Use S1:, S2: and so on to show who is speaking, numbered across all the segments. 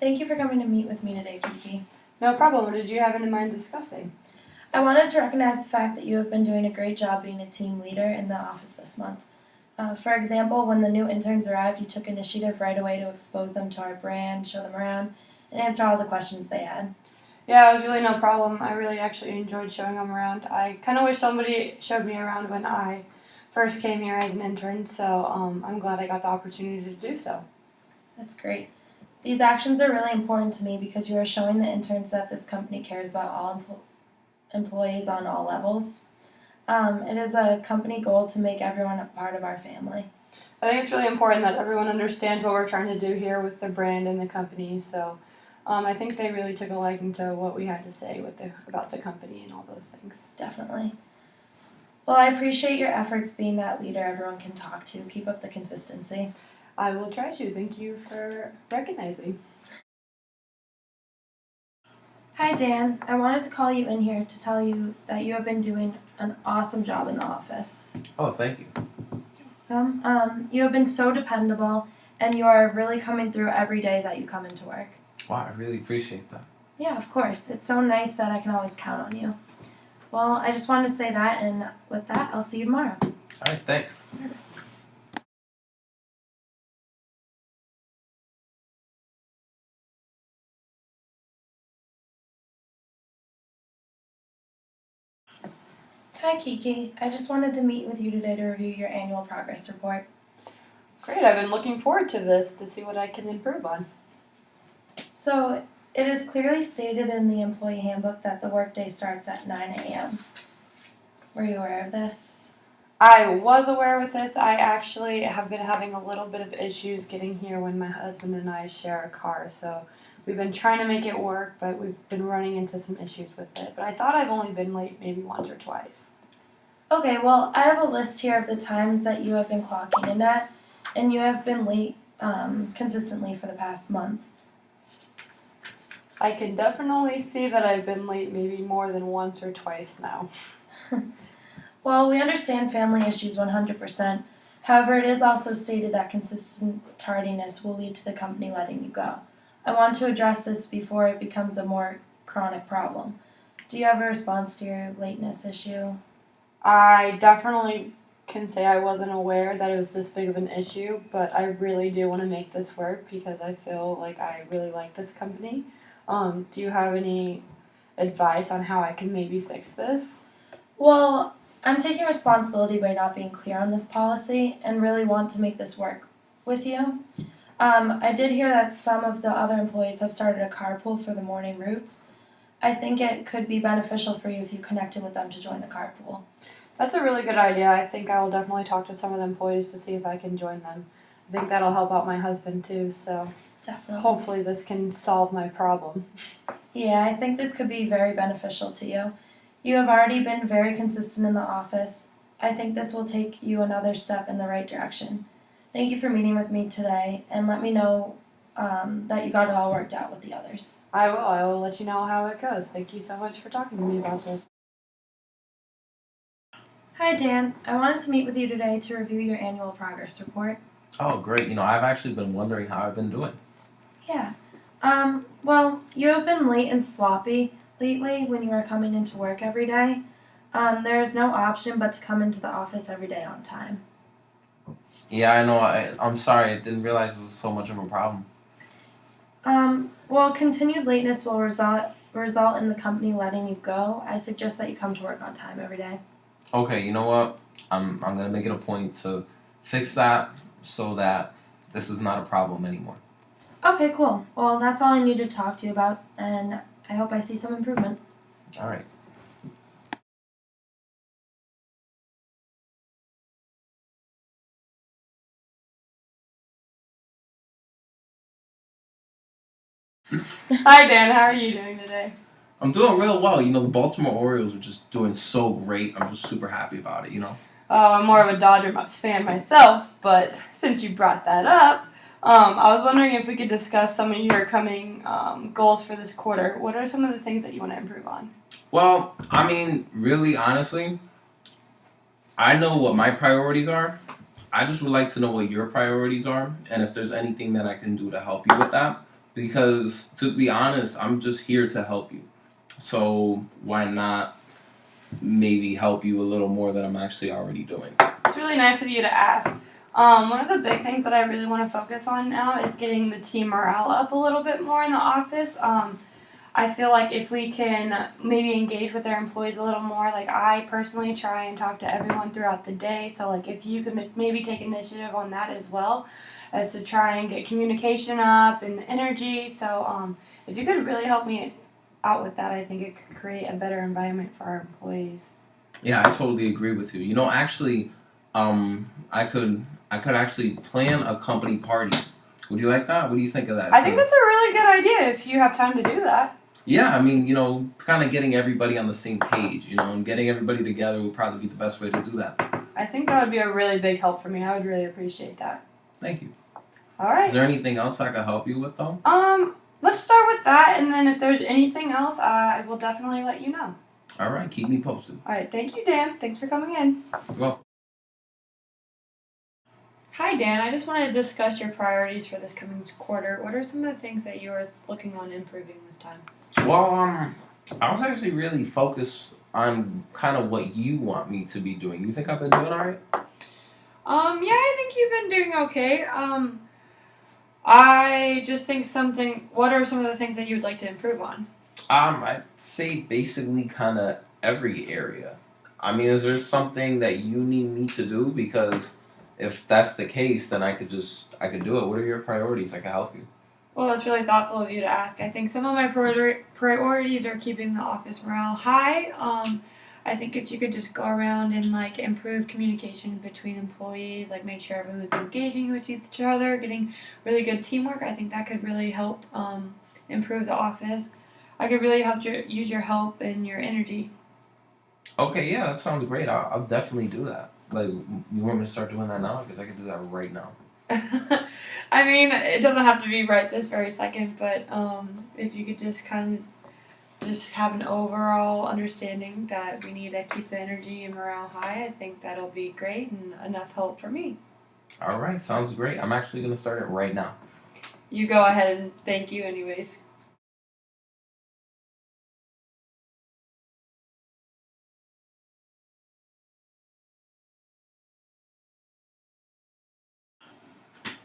S1: Thank you for coming to meet with me today, Kiki.
S2: No problem. What did you have in mind discussing?
S1: I wanted to recognize the fact that you have been doing a great job being a team leader in the office this month. For example, when the new interns arrived, you took initiative right away to expose them to our brand, show them around, and answer all the questions they had.
S2: Yeah, it was really no problem. I really actually enjoyed showing them around. I kind of wish somebody showed me around when I first came here as an intern, so I'm glad I got the opportunity to do so.
S1: That's great. These actions are really important to me because you are showing the interns that this company cares about all employees on all levels. It is a company goal to make everyone a part of our family.
S2: I think it's really important that everyone understands what we're trying to do here with the brand and the company, so I think they really took a liking to what we had to say about the company and all those things.
S1: Definitely. Well, I appreciate your efforts being that leader everyone can talk to. Keep up the consistency.
S2: I will try to. Thank you for recognizing.
S1: Hi, Dan. I wanted to call you in here to tell you that you have been doing an awesome job in the office.
S3: Oh, thank you.
S1: You have been so dependable, and you are really coming through every day that you come into work.
S3: Wow, I really appreciate that.
S1: Yeah, of course. It's so nice that I can always count on you. Well, I just wanted to say that, and with that, I'll see you tomorrow.
S3: All right, thanks.
S1: Hi, Kiki. I just wanted to meet with you today to review your annual progress report.
S2: Great, I've been looking forward to this to see what I can improve on.
S1: So, it is clearly stated in the employee handbook that the workday starts at 9 a.m. Were you aware of this?
S2: I was aware with this. I actually have been having a little bit of issues getting here when my husband and I share a car, so we've been trying to make it work, but we've been running into some issues with it. But I thought I've only been late maybe once or twice.
S1: Okay, well, I have a list here of the times that you have been clocking in at, and you have been late consistently for the past month.
S2: I can definitely see that I've been late maybe more than once or twice now.
S1: Well, we understand family issues 100%. However, it is also stated that consistent tardiness will lead to the company letting you go. I want to address this before it becomes a more chronic problem. Do you have a response to your lateness issue?
S2: I definitely can say I wasn't aware that it was this big of an issue, but I really do want to make this work because I feel like I really like this company. Do you have any advice on how I can maybe fix this?
S1: Well, I'm taking responsibility by not being clear on this policy and really want to make this work with you. I did hear that some of the other employees have started a carpool for the morning routes. I think it could be beneficial for you if you connected with them to join the carpool.
S2: That's a really good idea. I think I will definitely talk to some of the employees to see if I can join them. I think that'll help out my husband too, so
S1: Definitely.
S2: hopefully this can solve my problem.
S1: Yeah, I think this could be very beneficial to you. You have already been very consistent in the office. I think this will take you another step in the right direction. Thank you for meeting with me today, and let me know that you got it all worked out with the others.
S2: I will. I will let you know how it goes. Thank you so much for talking to me about this.
S1: Hi, Dan. I wanted to meet with you today to review your annual progress report.
S3: Oh, great. I've actually been wondering how I've been doing.
S1: Yeah. Well, you have been late and sloppy lately when you are coming into work every day. There is no option but to come into the office every day on time.
S3: Yeah, I know. I'm sorry. I didn't realize it was so much of a problem.
S1: Well, continued lateness will result in the company letting you go. I suggest that you come to work on time every day.
S3: Okay, you know what? I'm gonna make it a point to fix that so that this is not a problem anymore.
S1: Okay, cool. Well, that's all I need to talk to you about, and I hope I see some improvement.
S3: All right.
S2: Hi Dan, how are you doing today?
S3: I'm doing real well. The Baltimore Orioles are just doing so great. I'm just super happy about it.
S2: I'm more of a Dodger fan myself, but since you brought that up, I was wondering if we could discuss some of your coming goals for this quarter. What are some of the things that you want to improve on?
S3: Well, really, honestly, I know what my priorities are. I just would like to know what your priorities are and if there's anything that I can do to help you with that. because to be honest, I'm just here to help you. So why not maybe help you a little more than I'm actually already doing?
S2: It's really nice of you to ask. One of the big things that I really want to focus on now is getting the team morale up a little bit more in the office. I feel like if we can maybe engage with our employees a little more, like I personally try and talk to everyone throughout the day. So like if you could maybe take initiative on that as well, as to try and get communication up and the energy. So if you could really help me out with that, I think it could create a better environment for our employees.
S3: Yeah, I totally agree with you. You know, actually, I could actually plan a company party. Would you like that? What do you think of that?
S2: I think that's a really good idea if you have time to do that.
S3: Yeah, I mean, you know, kind of getting everybody on the same page, you know, and getting everybody together would probably be the best way to do that.
S2: I think that would be a really big help for me. I would really appreciate that.
S3: Thank you.
S2: All right.
S3: Is there anything else I could help you with, though?
S2: Let's start with that, and then if there's anything else, I will definitely let you know.
S3: All right, keep me posted.
S2: All right. Thank you, Dan. Thanks for coming in.
S3: Well,
S2: Hi, Dan. I just wanted to discuss your priorities for this coming quarter. What are some of the things that you are looking on improving this time?
S3: well, I was actually really focused on kind of what you want me to be doing. You think I've been doing all right?
S2: Yeah, I think you've been doing okay. I just think what are some of the things that you would like to improve on?
S3: I'd say basically kind of every area. I mean, is there something that you need me to do? Because if that's the case, then I could do it. What are your priorities? I could help you.
S2: Well, that's really thoughtful of you to ask. I think some of my priorities are keeping the office morale high. I think if you could just go around and like improve communication between employees, like make sure everyone's engaging with each other, getting really good teamwork, I think that could really help improve the office. I could really use your help and your energy.
S3: Okay, yeah, that sounds great. I'll definitely do that. Like, you want me to start doing that now? Because I can do that right now.
S2: I mean, it doesn't have to be right this very second, but if you could just kind of just have an overall understanding that we need to keep the energy and morale high, I think that'll be great and enough help for me.
S3: All right, sounds great. I'm actually going to start it right now.
S2: You go ahead and thank you anyways.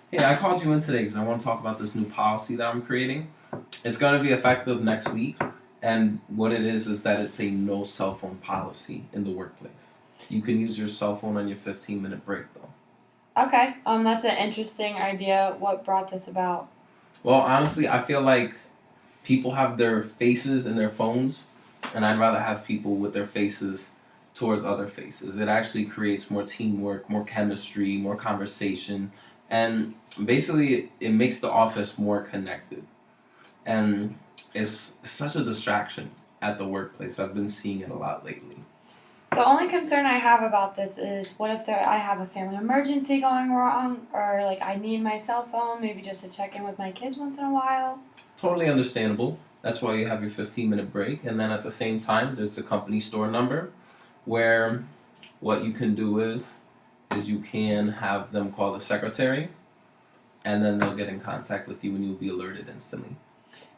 S3: Hey, I called you in today because I want to talk about this new policy that I'm creating. It's going to be effective next week, and what it is that it's a no cell phone policy in the workplace. You can use your cell phone on your 15-minute break, though.
S2: Okay, that's an interesting idea. What brought this about?
S3: Well, honestly, I feel like people have their faces in their phones, and I'd rather have people with their faces towards other faces. It actually creates more teamwork, more chemistry, more conversation, and basically it makes the office more connected. And it's such a distraction at the workplace. I've been seeing it a lot lately.
S2: The only concern I have about this is what if I have a family emergency going wrong, or like I need my cell phone, maybe just to check in with my kids once in a while.
S3: Totally understandable. That's why you have your 15-minute break. And then at the same time, there's the company store number where what you can do is you can have them call the secretary, and then they'll get in contact with you and you'll be alerted instantly.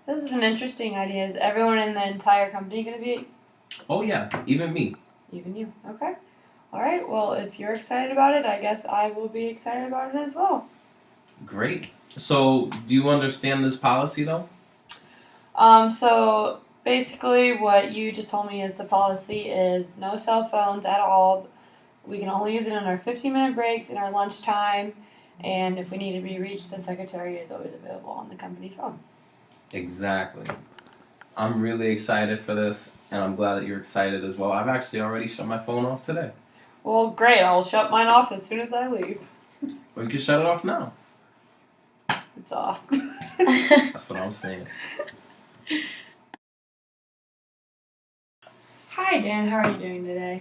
S2: This is an interesting idea. Is everyone in the entire company going to be?
S3: Oh yeah, even me.
S2: Even you. Okay. All right. Well, if you're excited about it, I guess I will be excited about it as well.
S3: Great. So, do you understand this policy though?
S2: So basically what you just told me is the policy is no cell phones at all. We can only use it in our 15-minute breaks, in our lunchtime, and if we need to be reached, the secretary is always available on the company phone.
S3: Exactly. I'm really excited for this, and I'm glad that you're excited as well. I've actually already shut my phone off today.
S2: Well, great. I'll shut mine off as soon as I leave.
S3: Or you can shut it off now.
S2: It's off.
S3: That's what I'm saying.
S2: Hi, Dan. How are you doing today?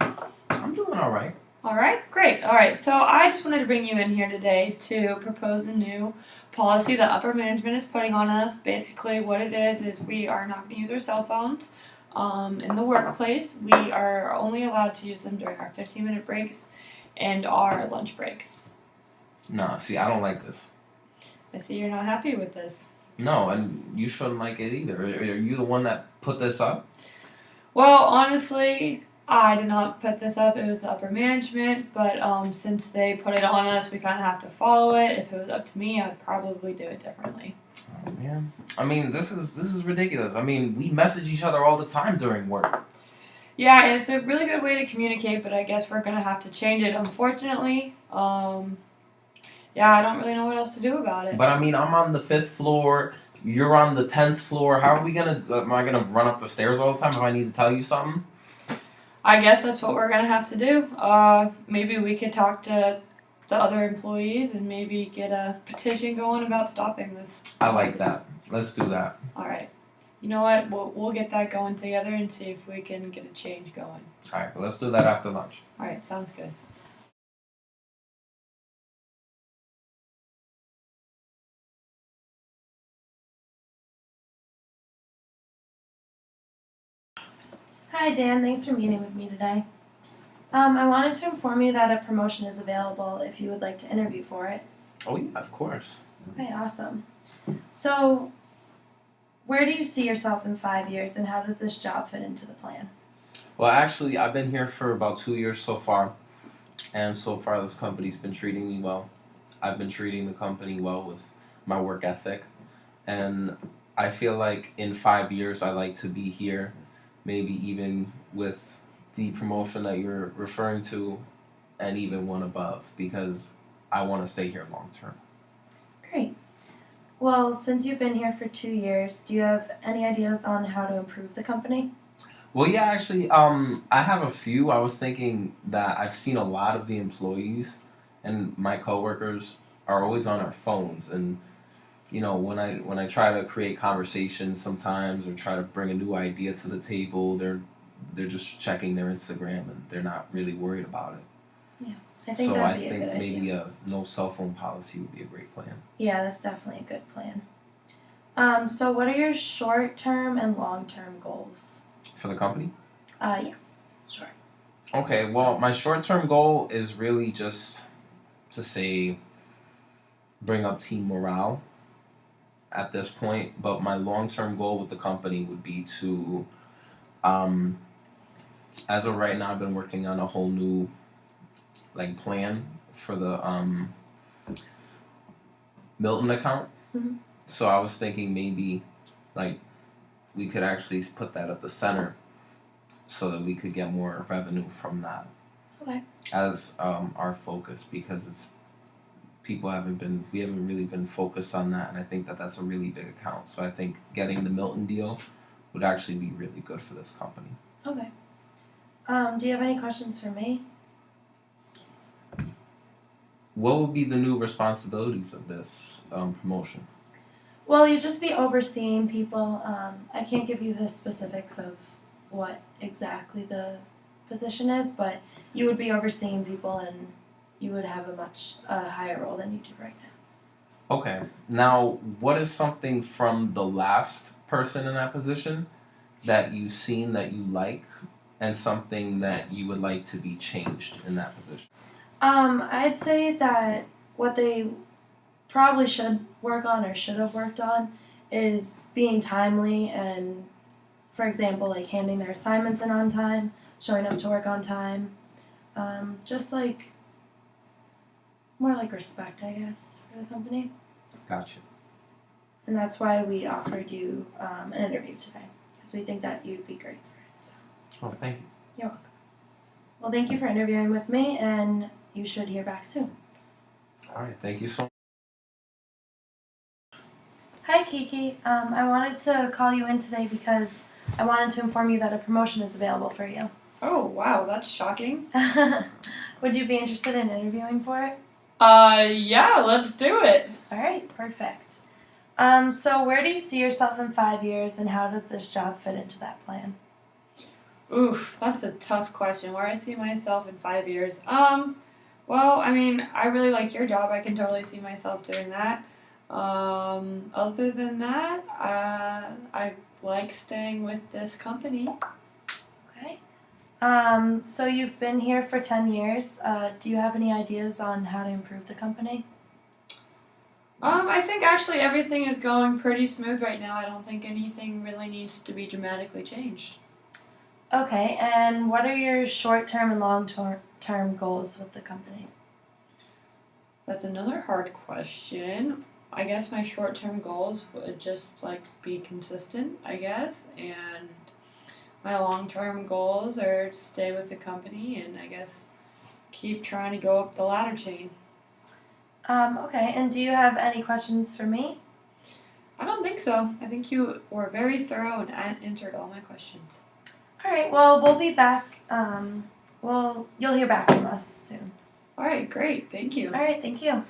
S3: I'm doing all right.
S2: All right, great. All right, so I just wanted to bring you in here today to propose a new policy that upper management is putting on us. Basically, what it is we are not going to use our cell phones in the workplace. We are only allowed to use them during our 15-minute breaks and our lunch breaks.
S3: Nah, see, I don't like this.
S2: I see you're not happy with this.
S3: No, and you shouldn't like it either. Are you the one that put this up?
S2: Well, honestly, I did not put this up. It was the upper management, but since they put it on us, we kind of have to follow it. If it was up to me, I'd probably do it differently.
S3: Oh man. I mean, this is ridiculous. I mean, we message each other all the time during work.
S2: Yeah, and it's a really good way to communicate, but I guess we're gonna have to change it. Unfortunately, yeah, I don't really know what else to do about it.
S3: But I mean, I'm on the 5th floor. You're on the 10th floor. How are we gonna? Am I gonna run up the stairs all the time if I need to tell you something?
S2: I guess that's what we're gonna have to do. Maybe we could talk to the other employees and maybe get a petition going about stopping this.
S3: I like that. Let's do that.
S2: All right. You know what? We'll get that going together and see if we can get a change going.
S3: All right, but let's do that after lunch.
S2: All right, sounds good.
S1: Hi Dan, thanks for meeting with me today. I wanted to inform you that a promotion is available if you would like to interview for it.
S3: Oh yeah, of course.
S1: Okay, awesome. So, where do you see yourself in 5 years and how does this job fit into the plan?
S3: Well, actually, I've been here for about 2 years so far, and so far this company's been treating me well. I've been treating the company well with my work ethic, and I feel like in 5 years I like to be here, maybe even with the promotion that you're referring to, and even one above, because I want to stay here long term.
S1: Great. Well, since you've been here for 2 years, do you have any ideas on how to improve the company?
S3: Well, yeah, actually, I have a few. I was thinking that I've seen a lot of the employees and my coworkers are always on our phones, and when I try to create conversations sometimes or try to bring a new idea to the table, they're just checking their Instagram and they're not really worried about it.
S1: I think
S3: So
S1: that'd
S3: I
S1: be a
S3: think
S1: good
S3: maybe
S1: idea.
S3: a no cell phone policy would be a great plan
S1: Yeah, that's definitely a good plan. So what are your short-term and long-term goals?
S3: for the company.
S1: Yeah, sure.
S3: Okay, well, my short-term goal is really just to say bring up team morale at this point, but my long-term goal with the company would be to um, as of right now, I've been working on a whole new plan for the Milton account.
S1: Mhm.
S3: So I was thinking maybe like we could actually put that at the center so that we could get more revenue from that.
S1: Okay.
S3: As our focus, because we haven't really been focused on that, and I think that that's a really big account. So I think getting the Milton deal would actually be really good for this company.
S1: Okay. Do you have any questions for me?
S3: What would be the new responsibilities of this promotion?
S1: Well, you'd just be overseeing people. I can't give you the specifics of what exactly the position is, but you would be overseeing people and you would have a much higher role than you do right now.
S3: Okay. Now, what is something from the last person in that position that you've seen that you like, and something that you would like to be changed in that position?
S1: I'd say that what they probably should work on or should have worked on is being timely and, for example, like handing their assignments in on time, showing up to work on time, just like more like respect, I guess, for the company.
S3: Gotcha.
S1: And that's why we offered you an interview today, because we think that you'd be great for it. So
S3: Oh, thank you.
S1: you're welcome. Well, thank you for interviewing with me, and you should hear back soon.
S3: All right. Thank you so much.
S1: Hi, Kiki. I wanted to call you in today because I wanted to inform you that a promotion is available for you.
S2: Oh, wow, that's shocking.
S1: Would you be interested in interviewing for it?
S2: Yeah, let's do it.
S1: All right, perfect. So where do you see yourself in 5 years, and how does this job fit into that plan?
S2: Oof, that's a tough question. Where I see myself in 5 years. Well, I mean, I really like your job. I can totally see myself doing that. Other than that, I like staying with this company.
S1: Okay. So you've been here for 10 years. Do you have any ideas on how to improve the company?
S2: I think actually everything is going pretty smooth right now. I don't think anything really needs to be dramatically changed.
S1: Okay, and what are your short-term and long-term goals with the company?
S2: That's another hard question. I guess my short-term goals would just like be consistent, I guess, and my long-term goals are to stay with the company and I guess keep trying to go up the ladder chain.
S1: Okay, and do you have any questions for me?
S2: I don't think so. I think you were very thorough and answered all my questions.
S1: All right, well, we'll be back. You'll hear back from us soon.
S2: All right, great. Thank you.
S1: All right, thank you.